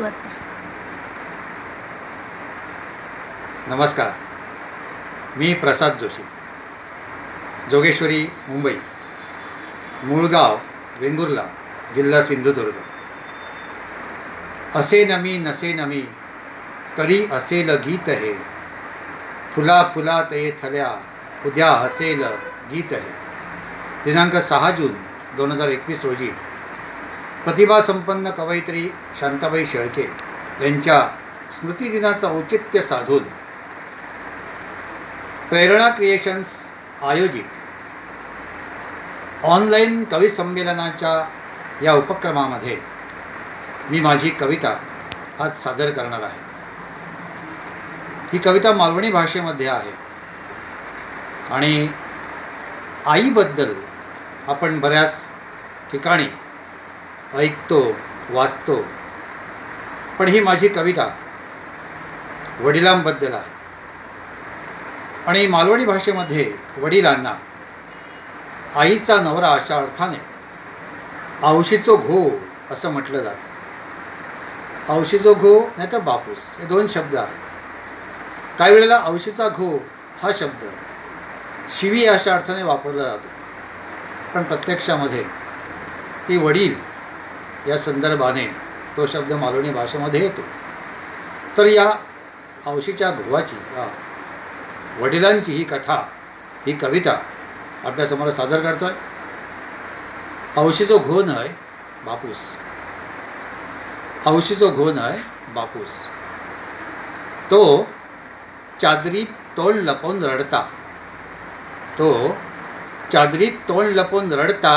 सुरुवात कर. नमस्कार, मी प्रसाद जोशी, जोगेश्वरी, मुंबई. मूळ गाव वेंगुर्ला, जिल्हा सिंधुदुर्ग. असे नमी नसे नमी तरी असेल गीत हे, फुला फुलात ये थल्या उद्या हसेल गीत हे. दिनांक 6 जून 2021 रोजी प्रतिभासंपन्न कवयित्री शांताबाई शेळके यांच्या स्मृतिदिनाचं औचित्य साधून प्रेरणा क्रिएशन्स आयोजित ऑनलाईन कवी संमेलनाच्या या उपक्रमामध्ये मी माझी कविता आज सादर करणार आहे. ही कविता मालवणी भाषेमध्ये आहे आणि आईबद्दल आपण बऱ्याच ठिकाणी ऐकतो, वाचतो, पण ही माझी कविता वडिलांबद्दल आहे. आणि मालवणी भाषेमध्ये वडिलांना आईचा नवरा अशा अर्थाने औशीचो घो असं म्हटलं जातं. औशीचो घो नाही तर बापूस हे दोन शब्द आहेत. काही वेळेला औशीचा घो हा शब्द शिवी अशा अर्थाने वापरला जातो, पण प्रत्यक्षामध्ये ती वडील या संदर्भाने तो शब्द मालवणी भाषेमध्ये येतो. तर या औशीच्या घोवाची, या वडिलांची ही कथा, ही कविता आपल्यासमोर सादर करतोय. औशीचो घो नय बापूस, औशीचो घो नय बापूस. तो चादरीत तोंड लपवून रडता, तो चादरीत तोंड लपवून रडता,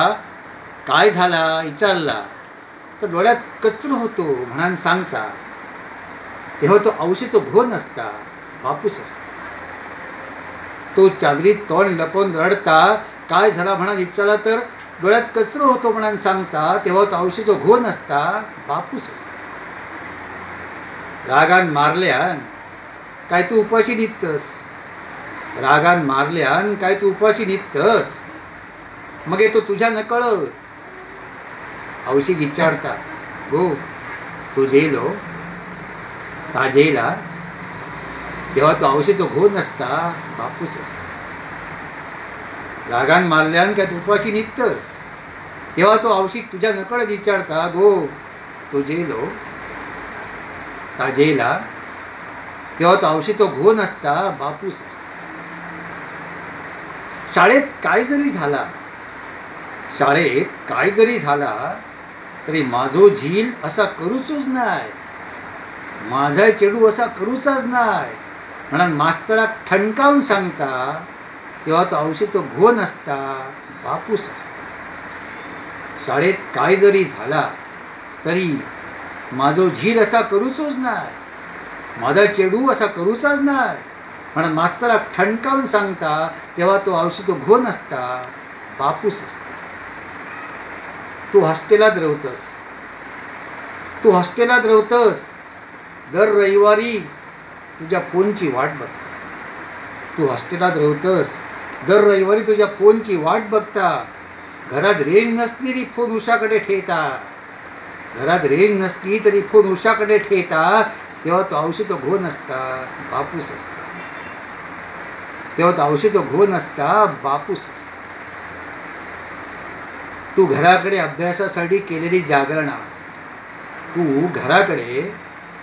काय झाला विचारला तर डोळ्यात कचरू होतो म्हणान सांगता, तेव्हा तो औशीचो घो नसता बापूस असता. तो चादरीत तोंड लपवून रडता, काय झाला म्हणा विचारला तर डोळ्यात कचरू होतो म्हणान सांगता, तेव्हा तो औशीचो घो नसता बापूस असता. रागान मारल्यान काय तू उपाशी निघतस, रागान मारल्यान काय तू उपाशी निघतस, मग तो तुझ्या नकळत औशी विचारता, हो तू जेलो ताजेला, तेव्हा तो औशीचो घो नसता बापूस असता. रागान मारल्यान काय तू उपाशी निघतस, तेव्हा तो औशी तुझ्या नकळत विचारता, गो तू जेलो ताजेला, तेव्हा तो औशीचो घो नसता बापूस असता. शाळेत काय जरी झाला, शाळेत काय जरी झाला तरी माझो झील असा करूचोच नाय, माझा चेडू असा करूचाच नाय म्हणून मास्तराक ठणकावून सांगता, तेव्हा तो औशीचो घो नसता बापूस असता. शाळेत काय जरी झाला तरी माझो झील असा करूचोच नाय, माझा चेडू असा करूचाच नाय म्हणून मास्तराक ठणकावून सांगता, तेव्हा तो औशीचो घो नसता बापूस असता. तू हॉस्टेलात रवतस, तू हॉस्टेलात रवतस, दर रविवारी तुझ्या फोनची वाट बघता. तू हॉस्टेलात रवतस, दर रविवारी तुझ्या फोनची वाट बघता. घरात रेंज नसली तरी फोन उषाकडे ठेवता, घरात रेंज नसली तरी फोन उषाकडे ठेवता, तेव्हा तो औशीचो घो नसता बापूस असता. तेव्हा तो औशीचो घो नसता बापूस असता. तू घराकडे अभ्यासासाठी केलेली जागरणा, तू घराकडे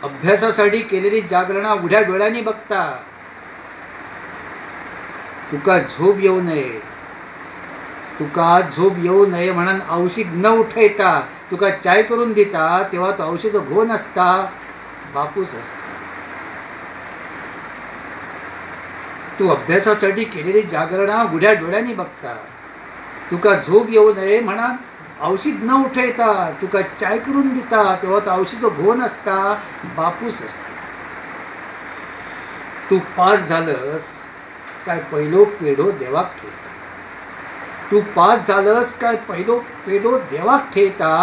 अभ्यासासाठी केलेली जागरणा उघड्या डोळ्यांनी बघता. तुका झोप येऊ नये, तुका झोप येऊ नये म्हणून औषध न उठवता तुका चाय करून देता, तेव्हा तो औषधो घो नसता बापूस असता. तू अभ्यासासाठी केलेली जागरणा उघड्या डोळ्यांनी बघता. तुका झोप येऊ नये म्हणा औषध न उठवता तुका चाय करून देता, तेव्हा तो औषधो घो नसता बापूस असता. तू पास झालंस काय पहिलो पेढो देवाक ठेवता, तू पास झालंस काय पहिलो पेढो देवाक ठेवता,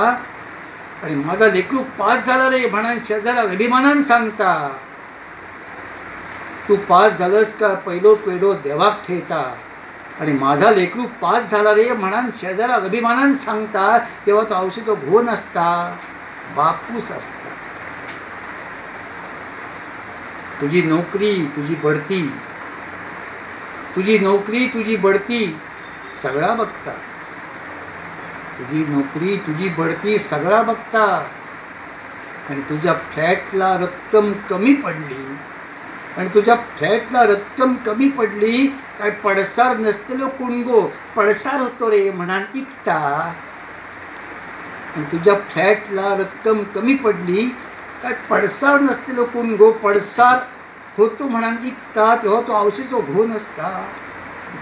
आणि माझा लेकरू पास झाला रे म्हणून शेजारा अभिमानान सांगता. तू पास झालंस का पहिलो पेढो देवाक ठेवता, आणि माझा लेकरू पास झाला रे म्हणान शेजारा अभिमानान सांगता, तेव्हा तो औषधो घो नसता बापूस असता. तुझी नोकरी, तुझी बढती, तुझी नोकरी, तुझी बढती सगळा बघता. तुझी नोकरी, तुझी बढती सगळा बघता. आणि तुझ्या फ्लॅटला रक्कम कमी पडली, आणि तुझ्या फ्लॅटला रक्कम कमी पडली काय पडसार नसतेलो कोण गो पडसार होतो रे म्हणान इकता. आणि तुझ्या फ्लॅटला रक्कम कमी पडली काय पडसार नसतेलो कोण गो पडसार होतो म्हणान इकता. तेव्हा तो आवशीचो घो नसता,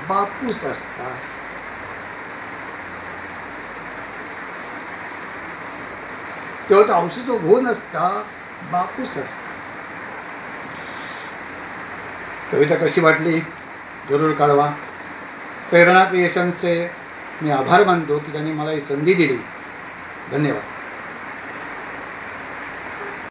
बापूस असता. तेव्हा तो आवशीचो घो नसता, बापूस असता. कविता कशी वाटली जरूर कळवा. प्रेरणा क्रिएशन्सचे मी आभार मानतो की त्यांनी मला ही संधी दिली. धन्यवाद.